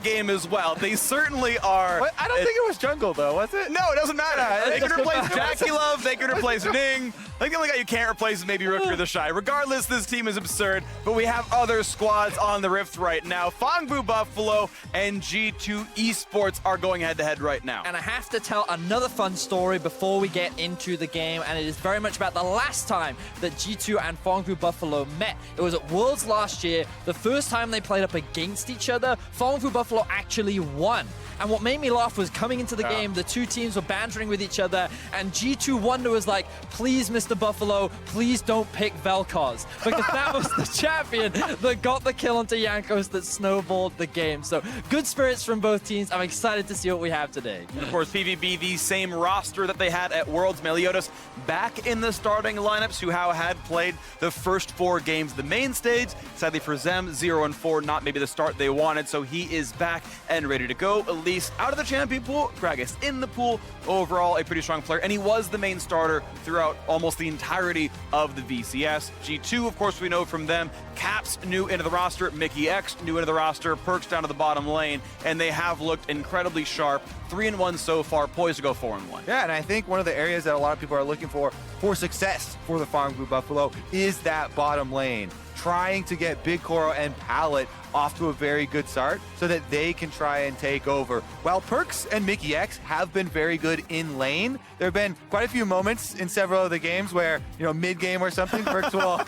game as well. They certainly are. What? I don't think it was jungle though, was it? No, it doesn't matter. Yeah, They can replace Jackie Love. They can replace Ning. I think the only guy you can't replace is maybe Rookie or the Shy. Regardless, this team is absurd, but we have other squads on the Rift right now. Fangbu Buffalo and G2 Esports are going head-to-head right now. And I have to tell another fun story before we get into the game, and it is very much about the last time that G2 and Fangbu Buffalo met. It was at Worlds last year. The first time they played up against each other, Fangbu Buffalo actually won. And what made me laugh was coming into the game, the two teams were bantering with each other, and G2 Wonder was like, please, Mr. Buffalo, please don't pick Vel'Koz. Because that was the champion that got the kill onto Jankos that snowballed the game. So good spirits from both teams. I'm excited to see what we have today. And of course, PVB, the same roster that they had at Worlds. Meliodas back in the starting lineups, who had played the first 4 games the main stage. Sadly for Zem, 0-4, not maybe the start they wanted, so he is back and ready to go. Elise out of the champion pool, Gragas in the pool. Overall, a pretty strong player, and he was the main starter throughout almost the entirety of the VCS. G2, of course, we know from them. Caps new into the roster, Mickey X new into the roster, Perks down to the bottom lane, and they have looked incredibly sharp. 3-1 so far, poised to go 4-1. Yeah, and I think one of the areas that a lot of people are looking for success for the Fangbu Buffalo is that bottom lane. Trying to get Big Koro and Pallet off to a very good start so that they can try and take over. While Perks and Mickey X have been very good in lane, there have been quite a few moments in several of the games where, mid-game or something, Perks will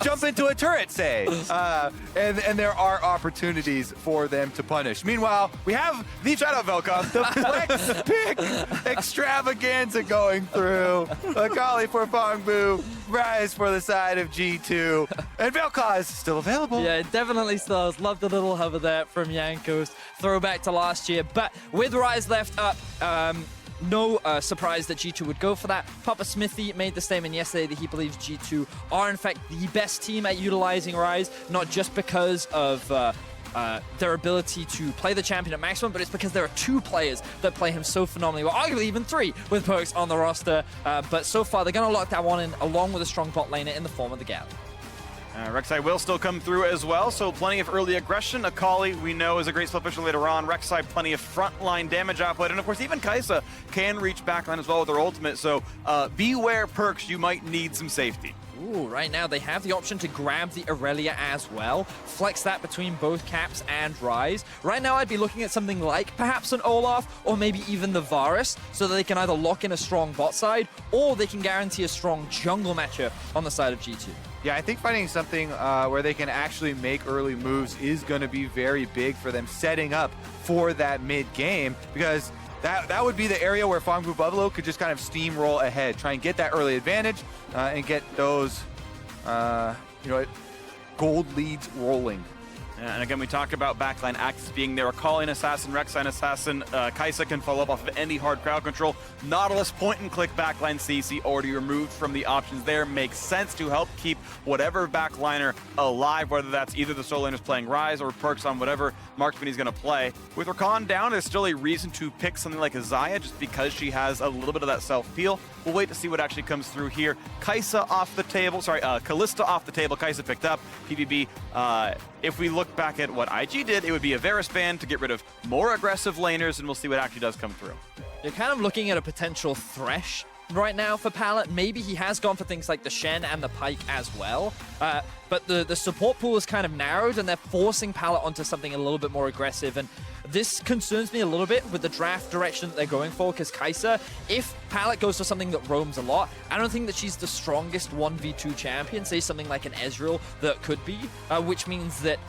jump into a turret, say, and there are opportunities for them to punish. Meanwhile, we have the Shout out Vel'Koz. the flex pick extravaganza going through. Akali for Fangbu, Rise for the side of G2, and Vel'Koz still available. Yeah, it definitely still is. Love the little hover there from Jankos. Throwback to last year. But with Rise left up, no surprise that G2 would go for that. Papa Smithy made the statement yesterday that he believes G2 are in fact the best team at utilizing Rise, not just because of their ability to play the champion at maximum, but it's because there are 2 players that play him so phenomenally well, arguably even 3 with Perks on the roster. But so far, they're going to lock that one in along with a strong bot laner in the form of the Galley. Rek'Sai will still come through as well, so plenty of early aggression. Akali, we know, is a great spell pusher later on. Rek'Sai, plenty of frontline damage output, and of course, even Kai'Sa can reach backline as well with her ultimate, so beware Perks, you might need some safety. Ooh, right now they have the option to grab the Aurelia as well, flex that between both Caps and Rise. Right now I'd be looking at something like perhaps an Olaf or maybe even the Varus, so that they can either lock in a strong bot side or they can guarantee a strong jungle matchup on the side of G2. Yeah, I think finding something where they can actually make early moves is going to be very big for them, setting up for that mid-game, because that would be the area where Fangbu Buffalo could just kind of steamroll ahead, try and get that early advantage and get those, gold leads rolling. And again, we talk about backline access being there. Akali an assassin, Rek'Sai an assassin. Kai'Sa can follow up off of any hard crowd control. Nautilus point-and-click backline CC already removed from the options there. Makes sense to help keep whatever backliner alive, whether that's either the solo laners playing Rise or Perks on whatever marksman he's going to play. With Rakan down, there's still a reason to pick something like Azaya just because she has a little bit of that self-peel. We'll wait to see what actually comes through here. Kai'Sa off the table. Sorry, Kalista off the table. Kai'Sa picked up. PVB, if we look back at what IG did, it would be a Varus ban to get rid of more aggressive laners, and we'll see what actually does come through. You're kind of looking at a potential Thresh right now for Pallet. Maybe he has gone for things like the Shen and the Pike as well. But the support pool is kind of narrowed, and they're forcing Pallet onto something a little bit more aggressive. And this concerns me a little bit with the draft direction that they're going for, because Kai'Sa, if Pallet goes for something that roams a lot, I don't think that she's the strongest 1v2 champion, say something like an Ezreal that could be, which means that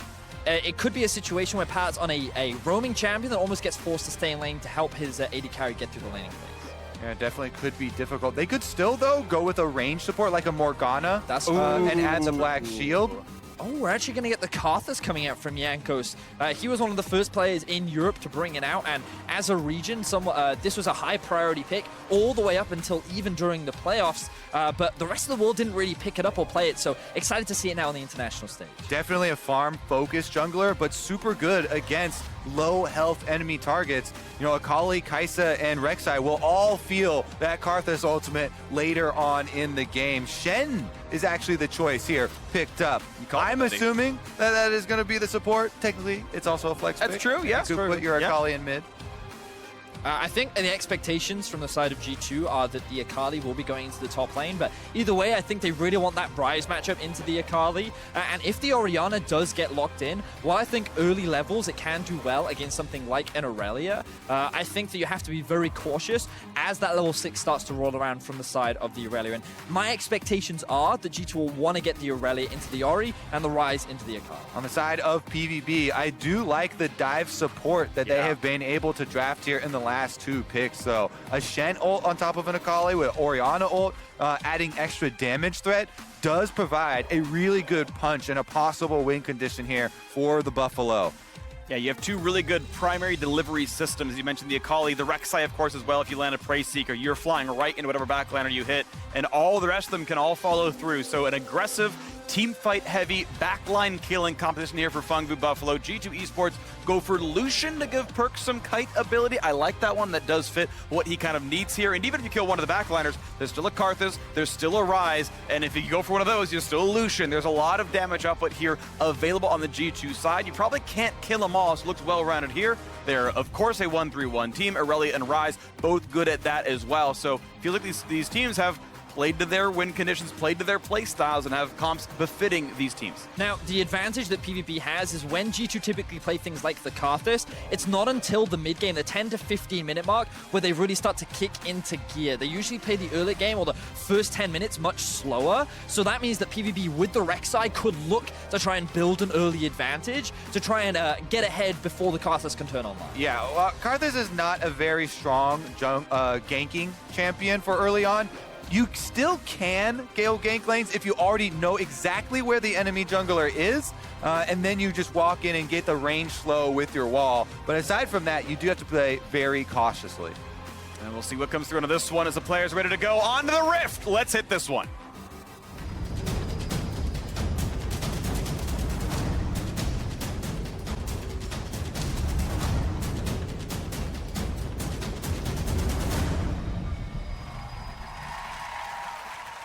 it could be a situation where Pallet's on a roaming champion that almost gets forced to stay in lane to help his AD carry get through the laning phase. Yeah, definitely could be difficult. They could still, though, go with a range support like a Morgana and adds a black shield. Oh, we're actually going to get the Karthus coming out from Jankos. He was one of the first players in Europe to bring it out, and as a region, this was a high priority pick all the way up until even during the playoffs, but the rest of the world didn't really pick it up or play it, so excited to see it now on the international stage. Definitely a farm-focused jungler, but super good against low health enemy targets, you know, Akali, Kaisa, and Rek'Sai will all feel that Karthus ultimate later on in the game. Shen is actually the choice here, picked up. I'm assuming that that is going to be the support. Technically, it's also a flex pick. That's true, yeah. To put your Akali in mid. I think the expectations from the side of G2 are that the Akali will be going into the top lane, but either way, I think they really want that Bryce matchup into the Akali. And if the Orianna does get locked in, while I think early levels it can do well against something like an Aurelia, I think that you have to be very cautious as that level 6 starts to roll around from the side of the Aurelia. And my expectations are that G2 will want to get the Aurelia into the Ori and the Ryze into the Akali. On the side of PVB, I do like the dive support that they have been able to draft here in the last 2 picks. So a Shen ult on top of an Akali with Orianna ult adding extra damage threat does provide a really good punch and a possible win condition here for the Buffalo. Yeah, you have 2 really good primary delivery systems. You mentioned the Akali, the Rek'Sai, of course, as well. If you land a Prey Seeker, you're flying right into whatever backliner you hit, and all the rest of them can all follow through. So an aggressive, team fight heavy, backline killing competition here for Fangbu Buffalo. G2 Esports go for Lucian to give Perk some kite ability. I like that one. That does fit what he kind of needs here. And even if you kill one of the backliners, there's still a Karthus, there's still a Ryze, and if you go for one of those, you're still a Lucian. There's a lot of damage output here available on the G2 side. You probably can't kill them all, so it looks well-rounded here. They're, of course, a 1-3-1 team. Aurelia and Ryze, both good at that as well. So I feel like these teams have played to their win conditions, played to their play styles, and have comps befitting these teams. Now, the advantage that PvP has is when G2 typically play things like the Karthus, it's not until the mid-game, the 10 to 15 minute mark, where they really start to kick into gear. They usually play the early game or the first 10 minutes much slower, so that means that PvP with the Rek'Sai could look to try and build an early advantage, to try and get ahead before the Karthus can turn online. Yeah, Karthus is not a very strong ganking champion for early on. You still can Gale gank lanes if you already know exactly where the enemy jungler is, and then you just walk in and get the range slow with your wall. But aside from that, you do have to play very cautiously. And we'll see what comes through into this one as the player's ready to go on to the Rift. Let's hit this one.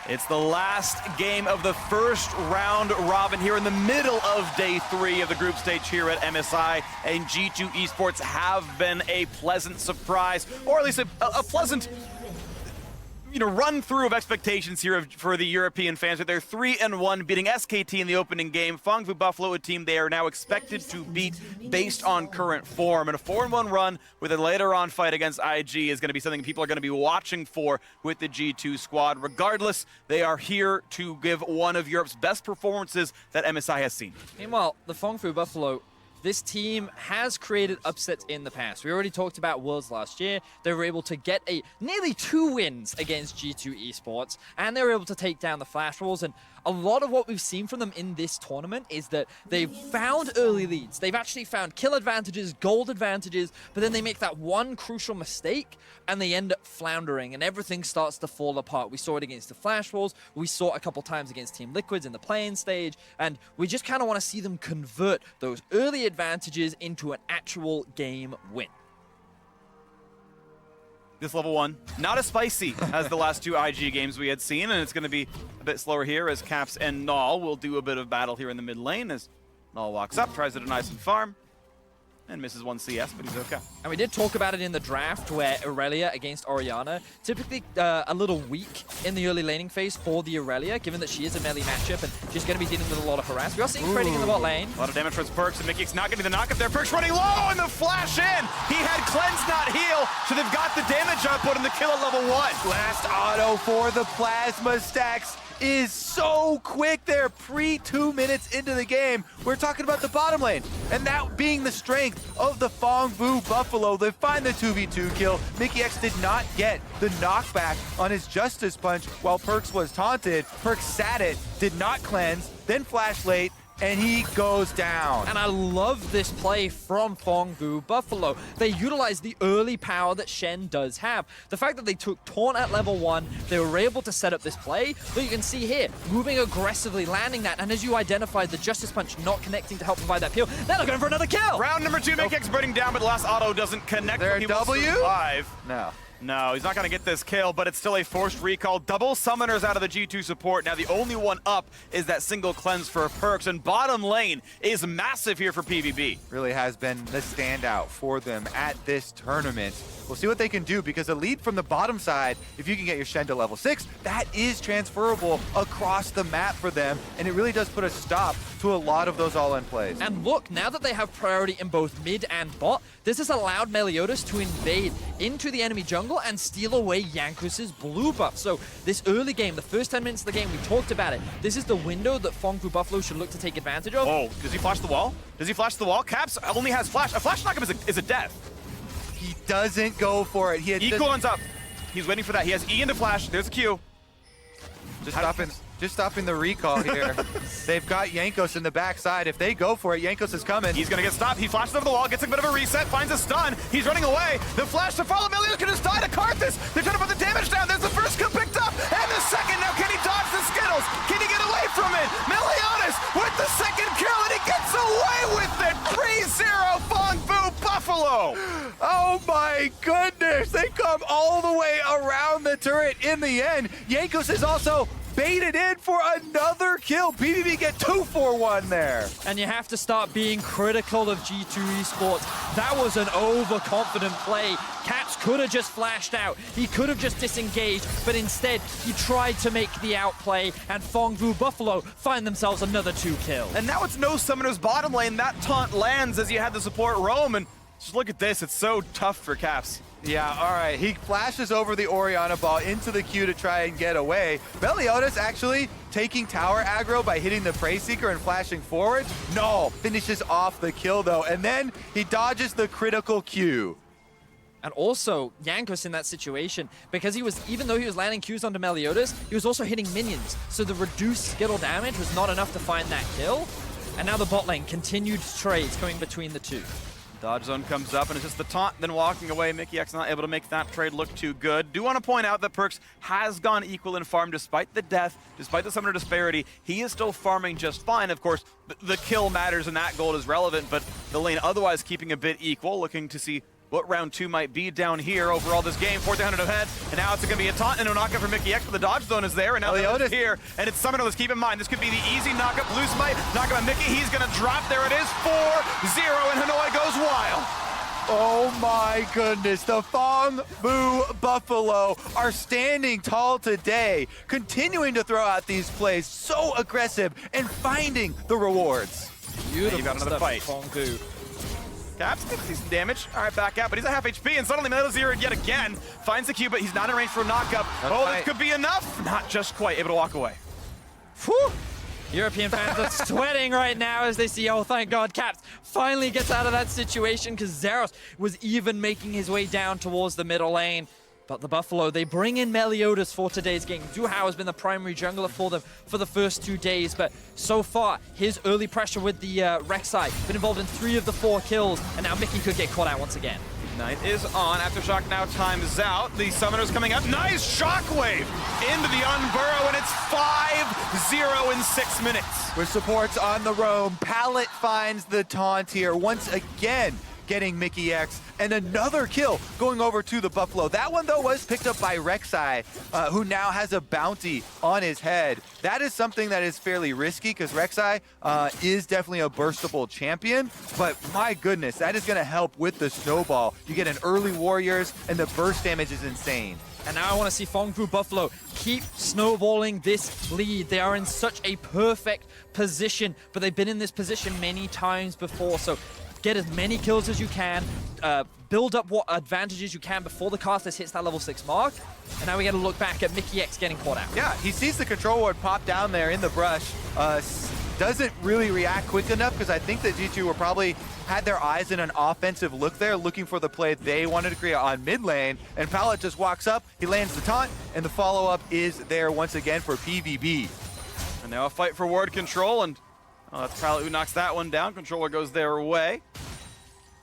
It's the last game of the first round robin here in the middle of day 3 of the group stage here at MSI, and G2 Esports have been a pleasant surprise, or at least a pleasant run through of expectations here for the European fans. They're 3-1, beating SKT in the opening game. Fangbu Buffalo, a team they are now expected to beat based on current form. And a 4-1 run with a later on fight against IG is going to be something people are going to be watching for with the G2 squad. Regardless, they are here to give one of Europe's best performances that MSI has seen. Meanwhile, the Fangbu Buffalo, this team has created upsets in the past. We already talked about Worlds last year. They were able to get nearly 2 wins against G2 Esports, and they were able to take down the Flash Wolves. And a lot of what we've seen from them in this tournament is that they've found early leads. They've actually found kill advantages, gold advantages, but then they make that one crucial mistake and they end up floundering and everything starts to fall apart. We saw it against the Flash Wolves. We saw it a couple times against Team Liquids in the playing stage, and we just kind of want to see them convert those early advantages into an actual game win. This level 1, not as spicy as the last 2 IG games we had seen, and it's going to be a bit slower here as Caps and Null will do a bit of battle here in the mid lane as Null walks up, tries to deny some farm, and misses 1 CS, but he's okay. And we did talk about it in the draft where Aurelia against Orianna, typically a little weak in the early laning phase for the Aurelia, given that she is a melee matchup and she's going to be dealing with a lot of harass. We are seeing trading in the bot lane. A lot of damage for his Perks, and Mickey's not getting the knock up there. Perks running low, and the flash in! He had Cleanse, not Heal, so they've got the damage output and the kill at level 1. Last auto for the Plasma Stacks is so quick there, 2 minutes into the game. We're talking about the bottom lane, and that being the strength of the Fangbu Buffalo. They find the 2v2 kill. Mickey X did not get the knockback on his Justice Punch while Perks was taunted. Perks sat it, did not cleanse, then flash late, and he goes down. And I love this play from Fongbu Buffalo. They utilize the early power that Shen does have. The fact that they took Taunt at level 1, they were able to set up this play. But you can see here, moving aggressively, landing that, and as you identified, the Justice Punch not connecting to help provide that peel. Now they're going for another kill! Round number 2, Mickey's burning down, but the last auto doesn't connect. There He a will W? survive. No. He's not going to get this kill, but it's still a forced recall. Double summoners out of the G2 support. Now the only one up is that single cleanse for Perks, and bottom lane is massive here for PVB. Really has been the standout for them at this tournament. We'll see what they can do, because a lead from the bottom side, if you can get your Shen to level 6, that is transferable across the map for them, and it really does put a stop to a lot of those all-in plays. And look, now that they have priority in both mid and bot, this has allowed Meliodas to invade into the enemy jungle and steal away Yankus's blue buff. So this early game, the first 10 minutes of the game, we talked about it. This is the window that Fongbu Buffalo should look to take advantage of. Oh, does he flash the wall? Does he flash the wall? Caps only has flash. A flash knockup is a death. He doesn't go for it. Equal ends up. He's waiting for that. He has E into flash. There's a Q. Just stopping the recall here. They've got Jankos in the backside. If they go for it, Jankos is coming. He's going to get stopped. He flashes over the wall, gets a bit of a reset, finds a stun. He's running away. The flash to follow. Meliodas can just die to Karthus. They're trying to put the damage down. There's the first kill picked up, and the second. Now can he dodge the Skittles? Can he get away from it? Meliodas with the second kill, and he gets away with it. 3-0 Fongbu Buffalo. Oh my goodness! They come all the way around the turret in the end. Jankos is also baited in for another kill. PVB get 2-for-1 there. And you have to start being critical of G2 Esports. That was an overconfident play. Caps could have just flashed out. He could have just disengaged, but instead he tried to make the outplay, and Fongbu Buffalo find themselves another 2 kills. And now it's no summoner's bottom lane. That taunt lands as you had to support roam, and just look at this. It's so tough for Caps. Yeah, all right. He flashes over the Orianna ball into the queue to try and get away. Meliodas actually taking tower aggro by hitting the Prey Seeker and flashing forward. No, finishes off the kill though, and then he dodges the critical Q. And also, Jankos in that situation, because even though he was landing Qs onto Meliodas, he was also hitting minions. So the reduced Skittle damage was not enough to find that kill. And now the bot lane, continued trades coming between the two. Dodge zone comes up, and it's just the taunt, then walking away. Mickey X not able to make that trade look too good. Do want to point out that Perks has gone equal in farm despite the death, despite the summoner disparity. He is still farming just fine. Of course, the kill matters and that gold is relevant, but the lane otherwise keeping a bit equal, looking to see what round 2 might be down here overall this game. 400 ahead, and now it's going to be a taunt and a knockup for Mickey X, but the dodge zone is there, and now Meliodas here, and it's summonerless. Keep in mind, this could be the easy knockup. Blue Smite, knockup on Mickey. He's going to drop. There it is, 4-0, and Hanoi goes wild. Oh my goodness, the Fongbu Buffalo are standing tall today, continuing to throw out these plays, so aggressive and finding the rewards. Beautiful. You got another fight. Fongbu. Caps takes decent damage. All right, back out, but he's at half HP, and suddenly Meliodas here yet again. Finds the Q, but he's not in range for a knockup. Oh, this could be enough. Not just quite able to walk away. Whew. European fans are sweating right now as they see, oh, thank God, Caps finally gets out of that situation, because Zeros was even making his way down towards the middle lane. But the Buffalo, they bring in Meliodas for today's game. Duhao has been the primary jungler for them for the first 2 days, but so far, his early pressure with the Rek'Sai, been involved in 3 of the 4 kills, and now Mickey could get caught out once again. Ignite is on. Aftershock now times out. The summoner's coming up. Nice shockwave into the Unburrow, and it's 5-0 in 6 minutes. With supports on the roam, Pallet finds the taunt here once again, getting Mickey X, and another kill going over to the Buffalo. That one, though, was picked up by Rek'Sai, who now has a bounty on his head. That is something that is fairly risky, because Rek'Sai is definitely a burstable champion, but my goodness, that is going to help with the snowball. You get an early Warriors, and the burst damage is insane. And now I want to see Fongbu Buffalo keep snowballing this lead. They are in such a perfect position, but they've been in this position many times before, so get as many kills as you can, build up what advantages you can before the Karthus hits that level 6 mark, and now we got to look back at Mickey X getting caught out. Yeah, he sees the control ward pop down there in the brush, doesn't really react quick enough, because I think that G2 were probably had their eyes in an offensive look there, looking for the play they wanted to create on mid lane, and Pallet just walks up, he lands the taunt, and the follow-up is there once again for PVB. And now a fight for ward control, and Oh, that's Pallet who knocks that one down. Controller goes their way.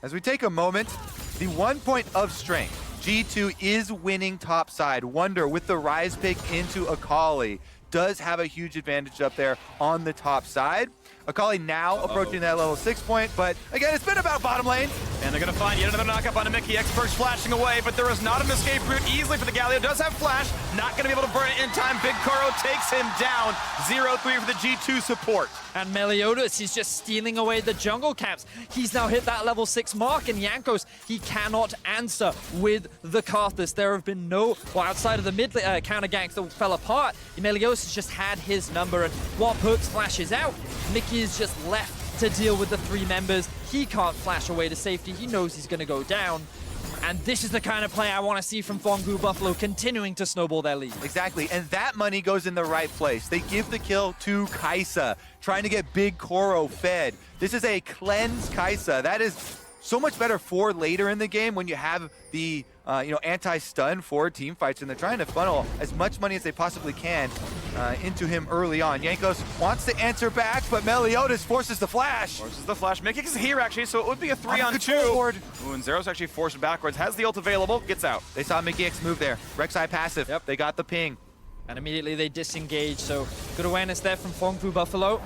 As we take a moment, the 1 point of strength. G2 is winning top side. Wonder with the rise pick into Akali does have a huge advantage up there on the top side. Akali now approaching that level 6 point, but again, it's been about bottom lane. And they're going to find yet another knockup on a Mickey. Experts flashing away, but there is not an escape route easily for the Galio. Does have flash, not going to be able to burn it in time. Big Kuro takes him down. 0-3 for the G2 support. And Meliodas, he's just stealing away the jungle caps. He's now hit that level 6 mark, and Jankos, he cannot answer with the Karthus. There have been no, well, outside of the mid counter ganks that fell apart, Meliodas has just had his number, and while Perks flashes out, Mickey is just left to deal with the 3 members. He can't flash away to safety. He knows he's going to go down. And this is the kind of play I want to see from Fongbu Buffalo, continuing to snowball their lead. Exactly, and that money goes in the right place. They give the kill to Kai'Sa, trying to get Big Koro fed. This is a cleansed Kai'Sa. That is so much better for later in the game when you have the anti-stun for team fights, and they're trying to funnel as much money as they possibly can into him early on. Jankos wants to answer back, but Meliodas forces the flash. Forces the flash. Mickey is here, actually, so it would be a 3-on-2. Ooh, and Zero's actually forced backwards. Has the ult available. Gets out. They saw Mickey X move there. Rek'Sai passive. Yep. They got the ping. And immediately they disengage, so good awareness there from Fongbu Buffalo.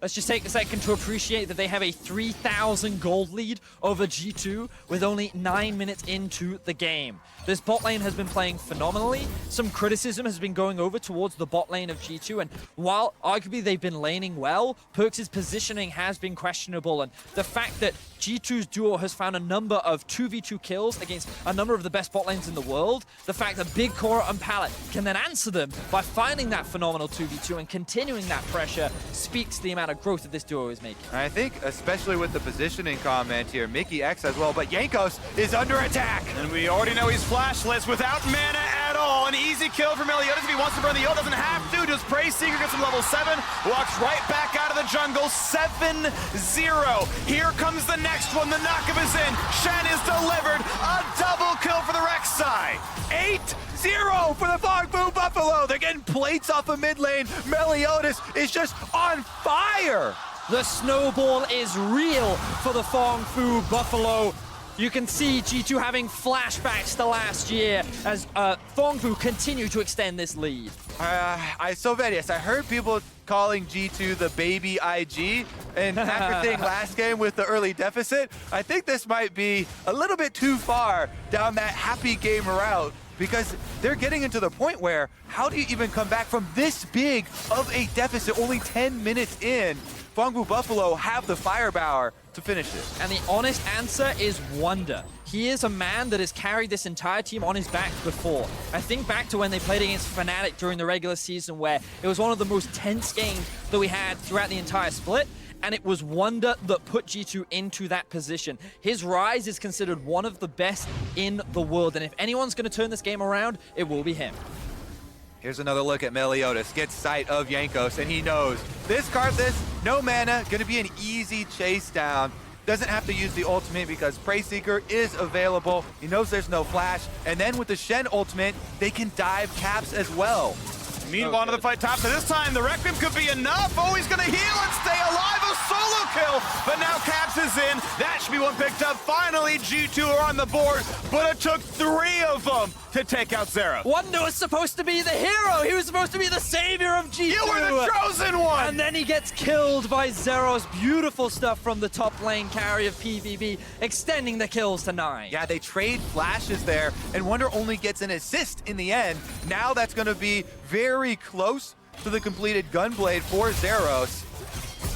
Let's just take a second to appreciate that they have a 3,000 gold lead over G2 with only 9 minutes into the game. This bot lane has been playing phenomenally. Some criticism has been going over towards the bot lane of G2, and while arguably they've been laning well, Perks' positioning has been questionable, and the fact that G2's duo has found a number of 2v2 kills against a number of the best bot lanes in the world, the fact that Big Koro and Pallet can then answer them by finding that phenomenal 2v2 and continuing that pressure speaks to the amount of growth that this duo is making. I think, especially with the positioning comment here, Mickey X as well, but Jankos is under attack. And we already know he's flashless without mana at all. An easy kill for Meliodas if he wants to burn the ult. Doesn't have to. Just Prey Seeker gets him level 7. Walks right back out of the jungle. 7-0. Here comes the next one. The knockup is in. Shen is delivered. A double kill for the Rek'Sai. 8-0 for the Fongbu Buffalo. They're getting plates off of mid lane. Meliodas is just on fire. The snowball is real for the Fongbu Buffalo. You can see G2 having flashbacks to last year as Fongbu continue to extend this lead. I heard people calling G2 the baby IG, and after seeing last game with the early deficit, I think this might be a little bit too far down that happy game route, because they're getting into the point where how do you even come back from this big of a deficit only 10 minutes in? Fongbu Buffalo have the firepower to finish it. And the honest answer is wonder. He is a man that has carried this entire team on his back before. I think back to when they played against Fnatic during the regular season, where it was one of the most tense games that we had throughout the entire split, and it was Wonder that put G2 into that position. His rise is considered one of the best in the world, and if anyone's going to turn this game around, it will be him. Here's another look at Meliodas. Gets sight of Jankos, and he knows this Karthus, no mana, gonna be an easy chase down. Doesn't have to use the ultimate because Prey Seeker is available. He knows there's no flash, and then with the Shen ultimate, they can dive caps as well. Meanwhile, another fight top. So this time, the Requiem could be enough. Oh, he's going to heal and stay alive. A solo kill. But now Caps is in. That should be one picked up. Finally, G2 are on the board. But it took 3 of them to take out Zero. Wonder was supposed to be the hero. He was supposed to be the savior of G2. You were the chosen one. And then he gets killed by Zeros. Beautiful stuff from the top lane carry of PVB, extending the kills to 9. Yeah, they trade flashes there, and Wonder only gets an assist in the end. Now that's going to be very close to the completed Gunblade for Zeros,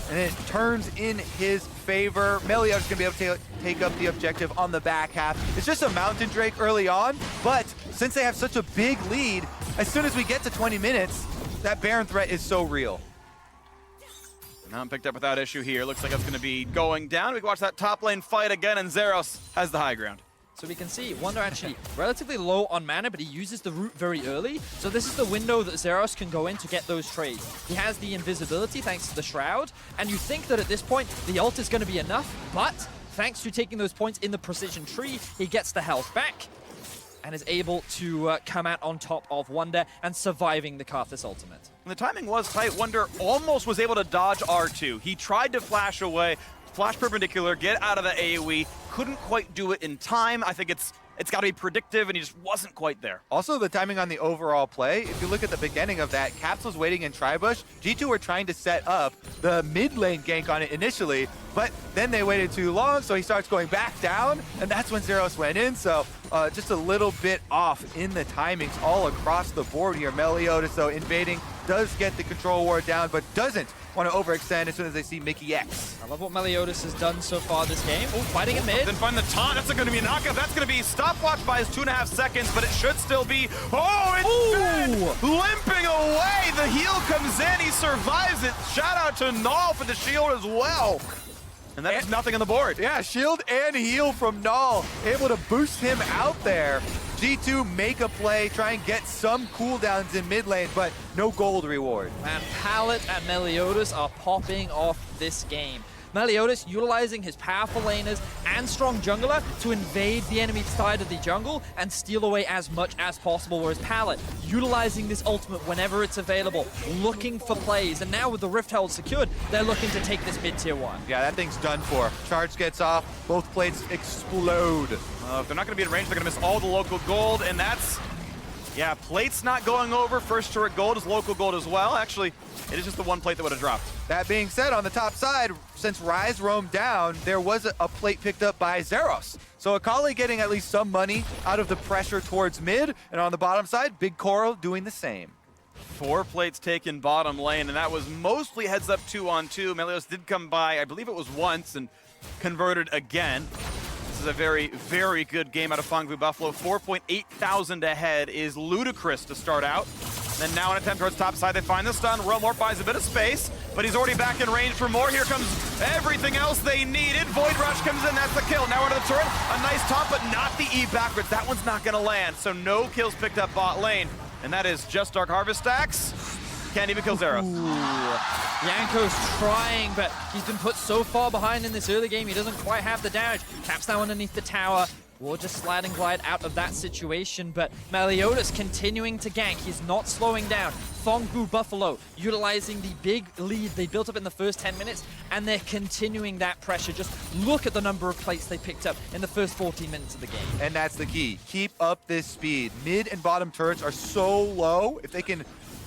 and it turns in his favor. Meliodas is going to be able to take up the objective on the back half. It's just a Mountain Drake early on, but since they have such a big lead, as soon as we get to 20 minutes, that Baron threat is so real. Not picked up without issue here. Looks like it's going to be going down. We can watch that top lane fight again, and Zeros has the high ground. So we can see Wonder actually relatively low on mana, but he uses the root very early. So this is the window that Zeros can go in to get those trades. He has the invisibility thanks to the Shroud, and you think that at this point the ult is going to be enough, but thanks to taking those points in the precision tree, he gets the health back. and is able to come out on top of Wonder and surviving the Karthus ultimate. And the timing was tight. Wonder almost was able to dodge R2. He tried to flash away, flash perpendicular, get out of the AoE, couldn't quite do it in time. I think it's got to be predictive, and he just wasn't quite there. Also, the timing on the overall play, if you look at the beginning of that, Caps was waiting in Tribush. G2 were trying to set up the mid lane gank on it initially, but then they waited too long, so he starts going back down, and that's when Zeros went in. So just a little bit off in the timings all across the board here. Meliodas, though, invading, does get the control ward down, but doesn't want to overextend as soon as they see Mickey X. I love what Meliodas has done so far this game. Oh, fighting in mid. Then find the taunt. That's going to be a knockup. That's going to be stopwatch by his 2.5 seconds, but it should still be. Oh, it's dead! Limping away. The heal comes in. He survives it. Shout out to Null for the shield as well. And that's nothing on the board. Yeah, shield and heal from Null, able to boost him out there. G2 make a play, try and get some cooldowns in mid lane, but no gold reward. Man, Pallet and Meliodas are popping off this game. Meliodas utilizing his powerful laners and strong jungler to invade the enemy side of the jungle and steal away as much as possible, whereas Pallet utilizing this ultimate whenever it's available, looking for plays, and now with the Rift Herald secured, they're looking to take this mid tier 1. Yeah, that thing's done for. Charge gets off, both plates explode. If they're not going to be in range, they're going to miss all the local gold, and that's... Yeah, plate's not going over. First turret gold is local gold as well. Actually, it is just the one plate that would have dropped. That being said, on the top side, since Ryze roamed down, there was a plate picked up by Zeros. So Akali getting at least some money out of the pressure towards mid, and on the bottom side, Big Coral doing the same. 4 plates taken bottom lane, and that was mostly heads up 2-on-2. Melios did come by, I believe it was once, and converted again. This is a very, very good game out of Fangbu Buffalo. 4.8 thousand ahead is ludicrous to start out. And then now an attempt towards top side, they find the stun. Realmort buys a bit of space, but he's already back in range for more. Here comes everything else they needed. Void Rush comes in, that's the kill. Now under the turret, a nice top, but not the E backwards. That one's not gonna land, so no kills picked up bot lane. And that is just Dark Harvest stacks. Can't even kill Zeros. Yanko's trying, but he's been put so far behind in this early game, he doesn't quite have the damage. Caps now underneath the tower. We'll just slide and glide out of that situation, but Meliodas continuing to gank. He's not slowing down. Fangbu Buffalo utilizing the big lead they built up in the first 10 minutes, and they're continuing that pressure. Just look at the number of plates they picked up in the first 14 minutes of the game. And that's the key. Keep up this speed. Mid and bottom turrets are so low. If they can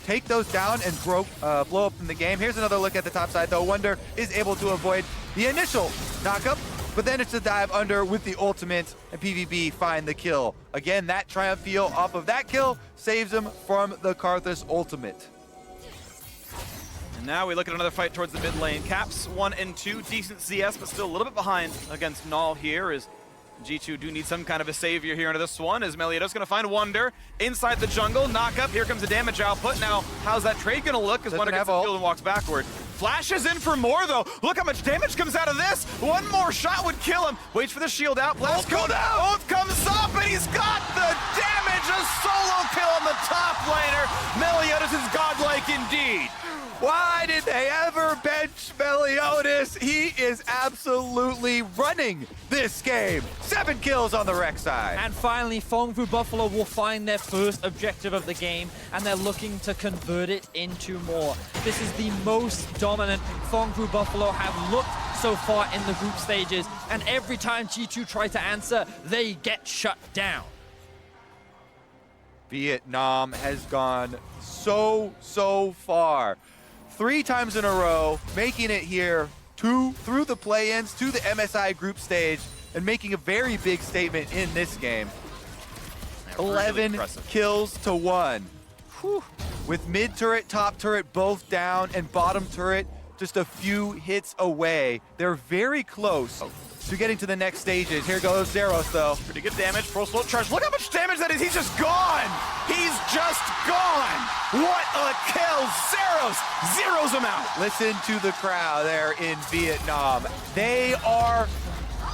take those down and blow up in the game. Here's another look at the top side, though. Wonder is able to avoid the initial knockup, but then it's a dive under with the ultimate, and PVB find the kill. Again, that Triumph feel off of that kill saves him from the Karthus ultimate. And now we look at another fight towards the mid lane. Caps 1 and 2, decent CS, but still a little bit behind against Null here as G2 do need some kind of a savior here into this one, as Meliodas going to find Wonder inside the jungle. Knock up, here comes the damage output. Now, how's that trade going to look as Wonder gets the kill and walks backward? Flashes in for more, though. Look how much damage comes out of this. One more shot would kill him. Waits for the shield out. Blast cooldown. Ult comes up, and he's got the damage. A solo kill on the top laner. Meliodas is godlike indeed. Why did they ever bench Meliodas? He is absolutely running this game. 7 kills on the Rec side. And finally, Fangbu Buffalo will find their first objective of the game, and they're looking to convert it into more. This is the most dominant Fangbu Buffalo have looked so far in the group stages, and every time G2 try to answer, they get shut down. Vietnam has gone so far. 3 times in a row, making it here through the play-ins to the MSI group stage and making a very big statement in this game. 11 kills to 1. Whew. With mid turret, top turret both down, and bottom turret just a few hits away. They're very close to getting to the next stages. Here goes Zeros, though. Pretty good damage. Pro slow charge. Look how much damage that is. He's just gone. He's just gone. What a kill. Zeros him out. Listen to the crowd there in Vietnam. They are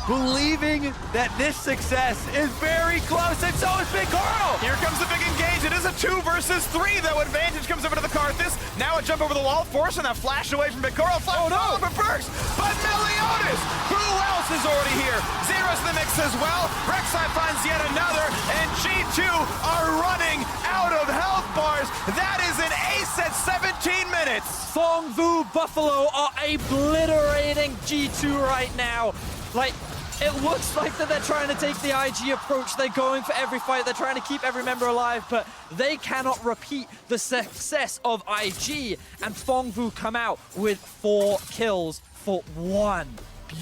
believing that this success is very close, and so is Big Coral. Here comes the big engage. It is a 2 versus 3, though. Advantage comes over to the Karthus. Now a jump over the wall, forcing that flash away from Big Coral. Oh no! For Burks, but Meliodas, who else Zeros is already here. Zeros in the mix as well. Rek'Sai finds yet another, and G2 are running out of health bars. That is an ace at 17 minutes. Fongvu Buffalo are obliterating G2 right now. Like, it looks like that they're trying to take the IG approach. They're going for every fight. They're trying to keep every member alive, but they cannot repeat the success of IG. And Fongvu come out with 4 kills for 1.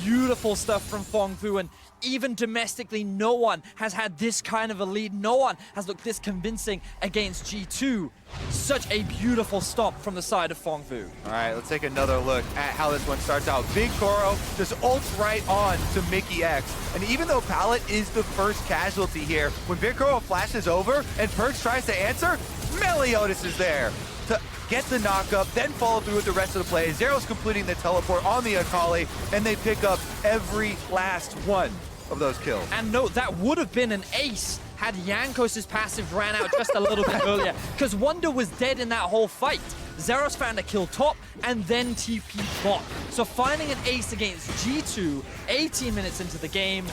Beautiful stuff from Fongvu, and even domestically, no one has had this kind of a lead. No one has looked this convincing against G2. Such a beautiful stomp from the side of Fongvu. All right, let's take another look at how this one starts out. Big Koro just ults right on to Mickey X. And even though Pallet is the first casualty here, when Big Koro flashes over and Perks tries to answer, Meliodas is there to get the knock-up, then follow through with the rest of the play. Zero's completing the teleport on the Akali, and they pick up every last one of those kills. And note, that would have been an ace had Yankos' passive ran out just a little bit earlier, because Wonder was dead in that whole fight. Zeros found a kill top and then TP bot. So finding an ace against G2, 18 minutes into the game,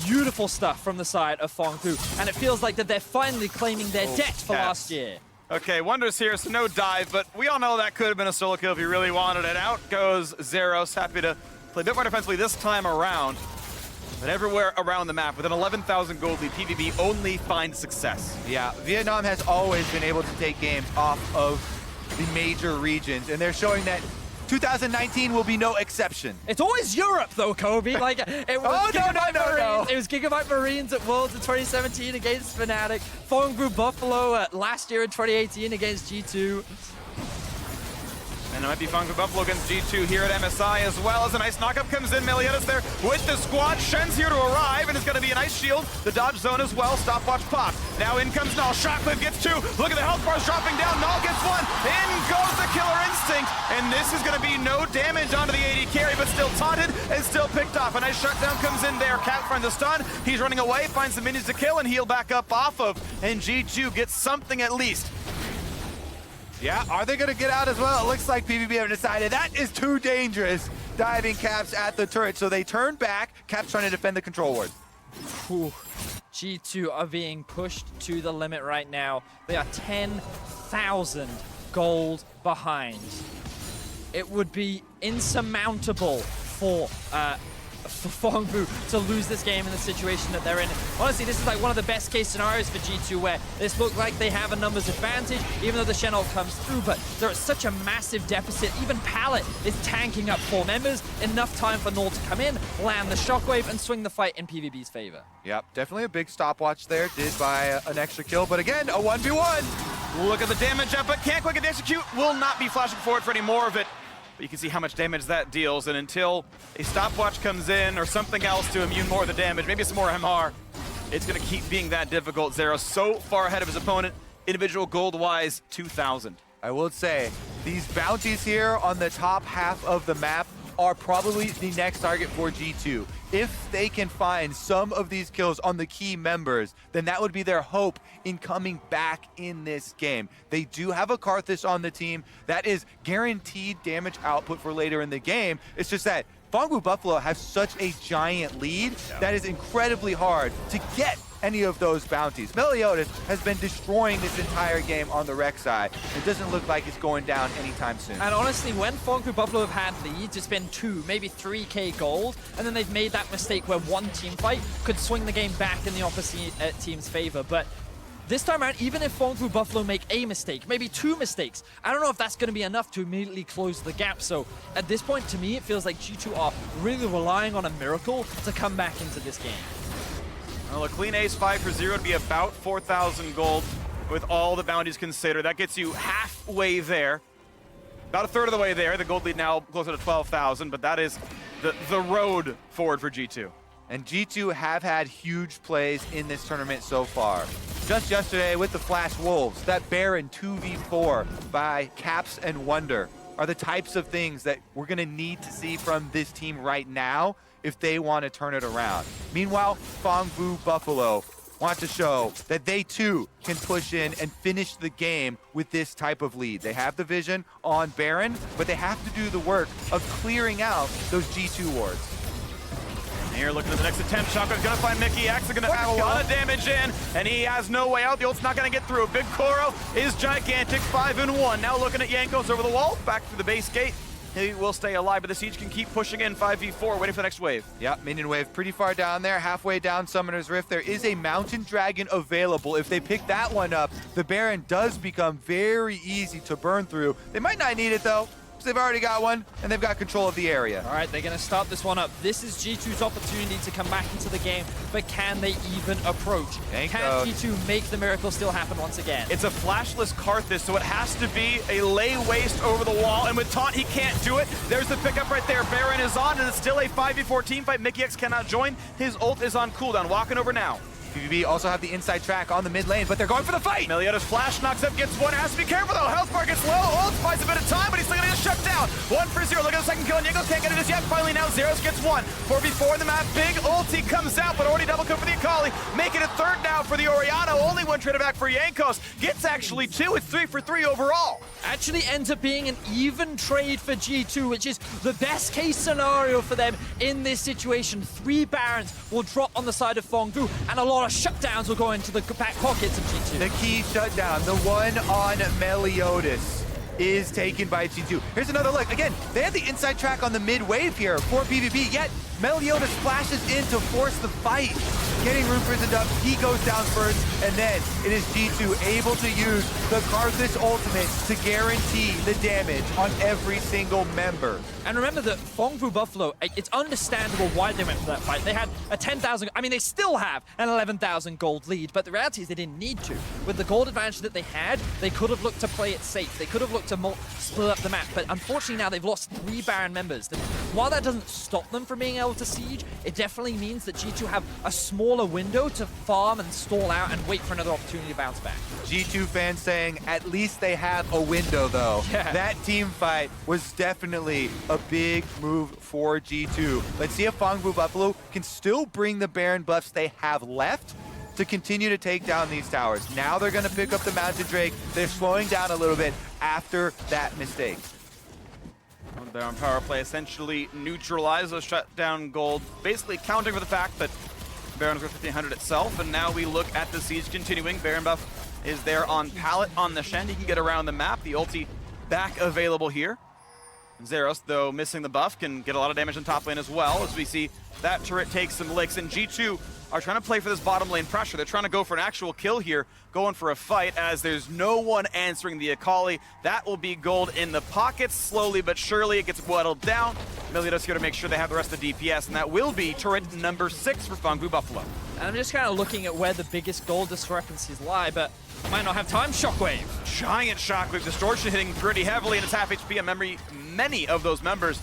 beautiful stuff from the side of Fongfu. And it feels like that they're finally claiming their debt for last year. Okay, Wonder's here, so no dive, but we all know that could have been a solo kill if you really wanted it. Out goes Zeros, happy to play a bit more defensively this time around. But everywhere around the map, with an 11,000 gold lead, PVB only finds success. Yeah, Vietnam has always been able to take games off of the major regions, and they're showing that 2019 will be no exception. It's always Europe, though, Kobe. Like, it was no. It was Gigabyte Marines at Worlds in 2017 against Fnatic. Fongfu Buffalo last year in 2018 against G2. And it might be Fongfu Buffalo against G2 here at MSI, as well as a nice knockup comes in. Meliodas there with the squad. Shen's here to arrive, and it's going to be a nice shield. The dodge zone as well. Stopwatch pop. Now in comes Null. Shotcliffe gets 2. Look at the health bars dropping down. Null gets 1. In goes the Killer Instinct. And this is going to be no damage onto the AD carry, but still taunted and still picked off. A nice shutdown comes in there. Cap finds the stun. He's running away, finds the minions to kill and heal back up off of. And G2 gets something at least. Yeah, are they going to get out as well? It looks like PVB have decided that is too dangerous. Diving Caps at the turret, so they turn back. Caps trying to defend the control ward. Whew. G2 are being pushed to the limit right now. They are 10,000 gold behind. It would be insurmountable for Fongfu to lose this game in the situation that they're in. Honestly, this is like one of the best case scenarios for G2, where this looks like they have a numbers advantage, even though the Shen ult comes through, but they're at such a massive deficit. Even Pallet is tanking up 4 members. Enough time for Null to come in, land the shockwave, and swing the fight in PVB's favor. Yep, definitely a big stopwatch there, did by an extra kill, but again, a 1v1. Look at the damage up, but can't quite get to execute. Will not be flashing forward for any more of it. But you can see how much damage that deals, and until a stopwatch comes in or something else to immune more of the damage, maybe some more MR, it's going to keep being that difficult. Zero so far ahead of his opponent, individual gold-wise, 2,000. I will say, these bounties here on the top half of the map are probably the next target for G2. If they can find some of these kills on the key members, then that would be their hope in coming back in this game. They do have a Karthus on the team. That is guaranteed damage output for later in the game. It's just that Fongfu Buffalo has such a giant lead that is incredibly hard to get any of those bounties. Meliodas has been destroying this entire game on the Rek'Sai. It doesn't look like it's going down anytime soon. And honestly, when Fongfu Buffalo have had leads, it's been 2, maybe 3k gold, and then they've made that mistake where one team fight could swing the game back in the opposite team's favor. But this time around, even if Fongfu Buffalo make a mistake, maybe 2 mistakes, I don't know if that's going to be enough to immediately close the gap. So at this point, to me, it feels like G2 are really relying on a miracle to come back into this game. Well, a clean ace 5 for 0 would be about 4,000 gold with all the bounties considered. That gets you halfway there. About a third of the way there. The gold lead now closer to 12,000, but that is the road forward for G2. And G2 have had huge plays in this tournament so far. Just yesterday with the Flash Wolves, that Baron 2v4 by Caps and Wonder are the types of things that we're going to need to see from this team right now if they want to turn it around. Meanwhile, Fongfu Buffalo want to show that they too can push in and finish the game with this type of lead. They have the vision on Baron, but they have to do the work of clearing out those G2 wards. Here, looking at the next attempt. Shotgun's gonna find Mickey X. They're gonna have a lot of damage in, and he has no way out. The ult's not gonna get through. Big Koro is gigantic, 5-1. Now looking at Jankos over the wall, back through the base gate. He will stay alive, but the Siege can keep pushing in 5v4, waiting for the next wave. Yep, minion wave pretty far down there, halfway down Summoner's Rift. There is a Mountain Dragon available. If they pick that one up, the Baron does become very easy to burn through. They might not need it though, because they've already got one, and they've got control of the area. All right, they're going to start this one up. This is G2's opportunity to come back into the game, but can they even approach? Can G2 make the miracle still happen once again? It's a flashless Karthus, so it has to be a lay waste over the wall, and with Taunt, he can't do it. There's the pickup right there. Baron is on, and it's still a 5v4 team fight. Mickey X cannot join. His ult is on cooldown. Walking over now. PVB also have the inside track on the mid lane, but they're going for the fight! Meliodas flash knocks up, gets one, has to be careful though. Health bar gets low, ult buys a bit of time, but he's still gonna get shut down. 1-0, look at the second kill, and Jankos can't get it just yet. Finally now, Zeros gets one. 4v4 in the map, big ulti comes out, but already double kill for the Akali. Make it a third now for the Orianna, only one traded back for Jankos. Gets actually two, it's 3 for 3 overall. Actually ends up being an even trade for G2, which is the best case scenario for them in this situation. 3 Barons will drop on the side of Fongfu, and a lot of shutdowns will go into the back pockets of G2. The key shutdown, the one on Meliodas, is taken by G2. Here's another look. Again, they have the inside track on the mid wave here for PVB, yet Meliodas flashes in to force the fight. Getting room prisoned up, he goes down first, and then it is G2 able to use the Karthus ultimate to guarantee the damage on every single member. And remember that Fongfu Buffalo, it's understandable why they went for that fight. They had a 10,000, I mean, they still have an 11,000 gold lead, but the reality is they didn't need to. With the gold advantage that they had, they could have looked to play it safe. They could have looked to split up the map, but unfortunately now they've lost 3 Baron members. While that doesn't stop them from being able to siege, it definitely means that G2 have a smaller window to farm and stall out and wait for another opportunity to bounce back. G2 fans saying at least they have a window though. Yeah. That team fight was definitely a big move for G2. Let's see if Fongfu Buffalo can still bring the Baron buffs they have left to continue to take down these towers. Now they're gonna pick up the Mountain Drake. They're slowing down a little bit after that mistake. They're on power play, essentially neutralize those shutdown gold, basically counting for the fact that Baron's got 1500 itself, and now we look at the siege continuing. Baron buff is there on pallet on the Shen. He can get around the map. The ulti back available here. Zeros, though missing the buff, can get a lot of damage on top lane as well, as we see that turret take some licks, and G2 are trying to play for this bottom lane pressure. They're trying to go for an actual kill here, going for a fight, as there's no one answering the Akali. That will be gold in the pockets. Slowly but surely it gets whittled down. Meliodas here to make sure they have the rest of the DPS, and that will be turret number 6 for Fongfu Buffalo. And I'm just kind of looking at where the biggest gold discrepancies lie, but I might not have time. Shockwave. Giant Shockwave Distortion hitting pretty heavily, and it's half HP on many of those members.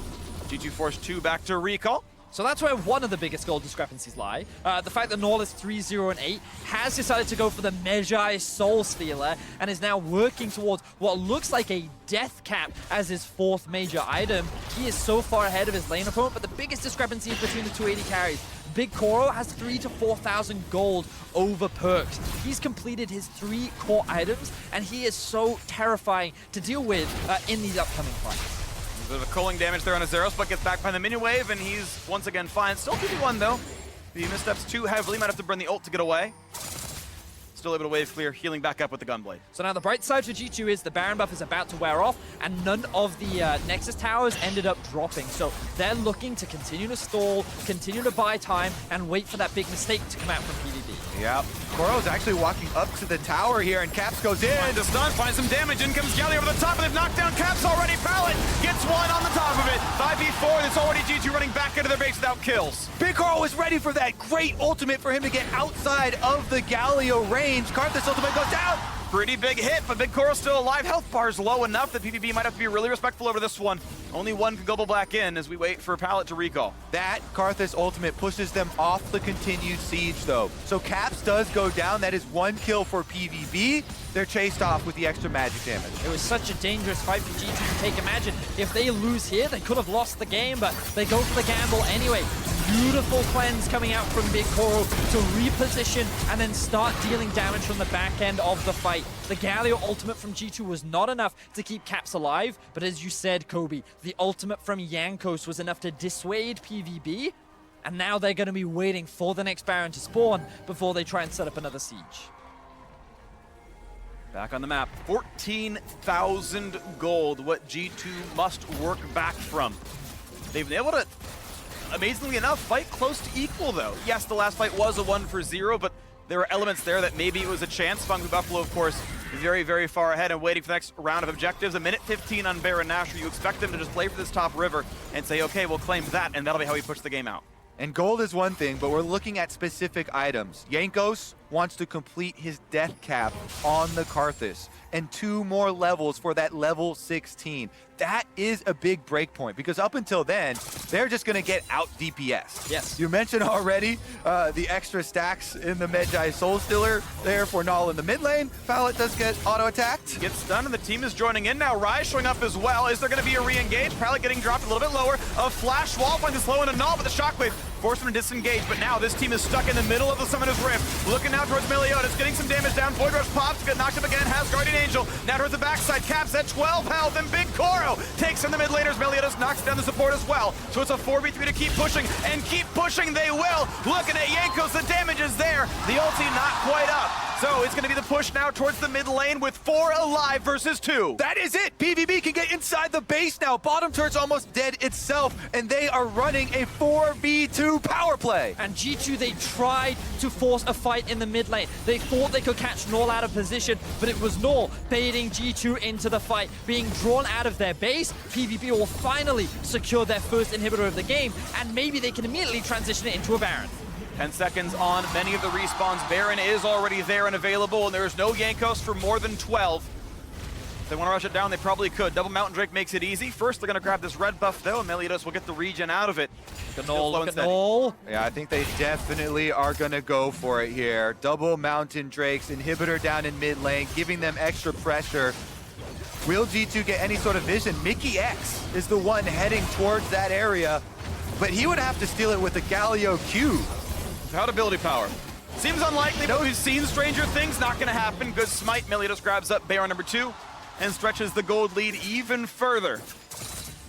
G2 forced 2 back to recall. So that's where one of the biggest goal discrepancies lie. The fact that Norl is 3-0 and 8 has decided to go for the Magi Soul Stealer and is now working towards what looks like a death cap as his 4th major item. He is so far ahead of his lane opponent, but the biggest discrepancy is between the 280 carries. Big Koro has 3,000 to 4,000 gold over perks. He's completed his 3 core items, and he is so terrifying to deal with in these upcoming fights. A bit of a culling damage there on a Zeros, but gets back by the minion wave, and he's once again fine. Still 2v1 though. The missteps too heavily, might have to burn the ult to get away. Still able to wave clear, healing back up with the Gunblade. So now the bright side for G2 is the Baron buff is about to wear off, and none of the Nexus towers ended up dropping. So they're looking to continue to stall, continue to buy time, and wait for that big mistake to come out from PVB. Yep. Koro's actually walking up to the tower here, and Caps goes in. Finds a stun, finds some damage. In comes Galley over the top, and they've knocked down Caps already. Pallet gets one on the top of it. 5v4, there's already G2 running back into their base without kills. Big Koro was ready for that great ultimate for him to get outside of the Galio range. Karthus ultimate goes down. Pretty big hit, but Big Koro's still alive. Health bar's low enough that PVB might have to be really respectful over this one. Only one can go back in as we wait for Pallet to recall. That Karthus ultimate pushes them off the continued siege though. So Caps does go down. That is 1 kill for PVB. They're chased off with the extra magic damage. It was such a dangerous fight for G2 to take. Imagine if they lose here, they could have lost the game, but they go for the gamble anyway. Beautiful cleanse coming out from Big Koro to reposition and then start dealing damage from the back end of the fight. The Galio ultimate from G2 was not enough to keep Caps alive, but as you said, Kobe, the ultimate from Jankos was enough to dissuade PVB, and now they're going to be waiting for the next Baron to spawn before they try and set up another siege. Back on the map, 14,000 gold, what G2 must work back from. They've been able to, amazingly enough, fight close to equal though. Yes, the last fight was a 1-for-0, but there were elements there that maybe it was a chance. Fungu Buffalo, of course, very, very far ahead and waiting for the next round of objectives. A minute 15 on Baron Nashor. You expect them to just play for this top river and say, okay, we'll claim that, and that'll be how we push the game out. And gold is one thing, but we're looking at specific items. Jankos wants to complete his death cap on the Karthus, and 2 more levels for that level 16. That is a big break point, because up until then, they're just going to get out DPS. Yes. You mentioned already the extra stacks in the Medjai Soul Stealer there for Null in the mid lane. Pallet does get auto-attacked. Gets stunned, and the team is joining in now. Rai showing up as well. Is there going to be a re-engage? Pallet getting dropped a little bit lower. A flash wall finds this low into Null, but the shockwave forced him to disengage. But now this team is stuck in the middle of the Summoner's Rift. Looking now towards Meliodas, getting some damage down. Void Rush pops, get knocked up again, has Guardian Angel. Now towards the backside, caps at 12 health, and Big Koro takes in the mid laners. Meliodas knocks down the support as well. So it's a 4v3 to keep pushing, and keep pushing they will. Looking at Jankos, the damage is there. The ulti not quite up. So it's going to be the push now towards the mid lane with 4 alive versus 2. That is it! PVB can get inside the base now. Bottom turret's almost dead itself, and they are running a 4v2 power play. And G2, they tried to force a fight in the mid lane. They thought they could catch Null out of position, but it was Null baiting G2 into the fight, being drawn out of their base. PVB will finally secure their first inhibitor of the game, and maybe they can immediately transition it into a Baron. 10 seconds on many of the respawns. Baron is already there and available, and there is no Jankos for more than 12. If they want to rush it down, they probably could. Double Mountain Drake makes it easy. First, they're going to grab this red buff, though, and Meliodas will get the regen out of it. Look at Null. Yeah, I think they definitely are going to go for it here. Double Mountain Drakes, inhibitor down in mid lane, giving them extra pressure. Will G2 get any sort of vision? Mickey X is the one heading towards that area, but he would have to steal it with the Galio Q. Without ability power. Seems unlikely, though. He's seen Stranger Things. Not going to happen. Good smite. Meliodas grabs up Baron number 2 and stretches the gold lead even further.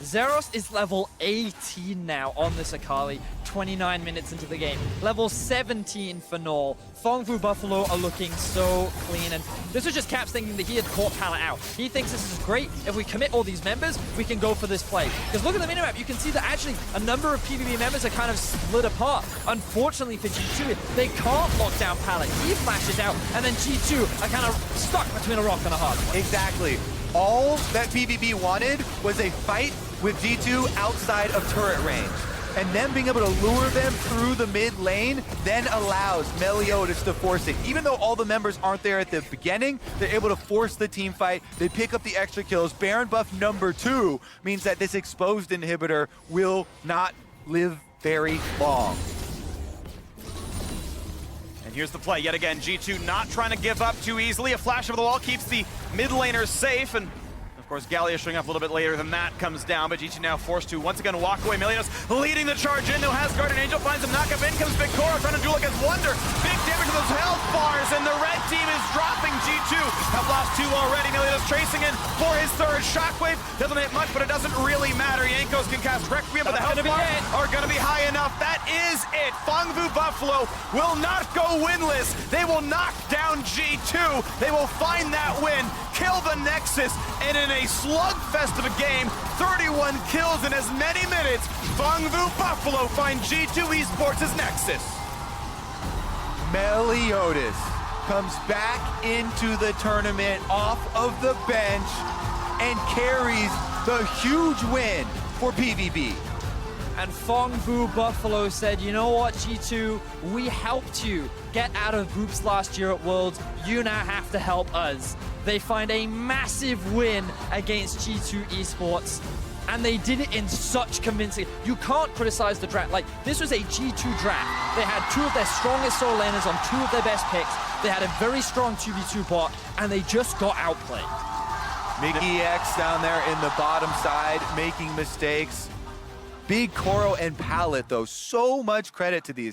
Zeros is level 18 now on this Akali, 29 minutes into the game. Level 17 for Null. Fongfu Buffalo are looking so clean, and this was just Caps thinking that he had caught Pallet out. He thinks this is great. If we commit all these members, we can go for this play. Because look at the minimap, you can see that actually a number of PvP members are kind of split apart. Unfortunately for G2, they can't lock down Pallet. He flashes out, and then G2 are kind of stuck between a rock and a hard place. Exactly. All that PVB wanted was a fight with G2 outside of turret range. And then being able to lure them through the mid lane then allows Meliodas to force it. Even though all the members aren't there at the beginning, they're able to force the team fight. They pick up the extra kills. Baron buff number 2 means that this exposed inhibitor will not live very long. And here's the play yet again. G2 not trying to give up too easily. A flash over the wall keeps the mid laners safe, and of course, Gallia showing up a little bit later than that comes down, but G2 now forced to once again walk away. Meliodas leading the charge in. No has Guardian Angel, finds him, knock up in, comes Big Koro trying to duel against Wonder. Big damage to those health bars, and the red team is dropping G2. Have lost 2 already. Meliodas tracing in for his 3rd shockwave. Doesn't hit much, but it doesn't really matter. Jankos can cast Requiem, but the health bars are going to be high enough. That is it. Fongfu Buffalo will not go winless. They will knock down G2. They will find that win, kill the Nexus, and in a slugfest of a game, 31 kills in as many minutes, Fongfu Buffalo find G2 Esports' Nexus. Meliodas comes back into the tournament off of the bench and carries the huge win for PVB. And Fongfu Buffalo said, you know what, G2, we helped you get out of groups last year at Worlds. You now have to help us. They find a massive win against G2 Esports, and they did it in such convincing. You can't criticize the draft. Like, this was a G2 draft. They had 2 of their strongest solo laners on 2 of their best picks. They had a very strong 2v2 bot, and they just got outplayed. Mickey X down there in the bottom side, making mistakes. Big Koro and Pallet, though, so much credit to these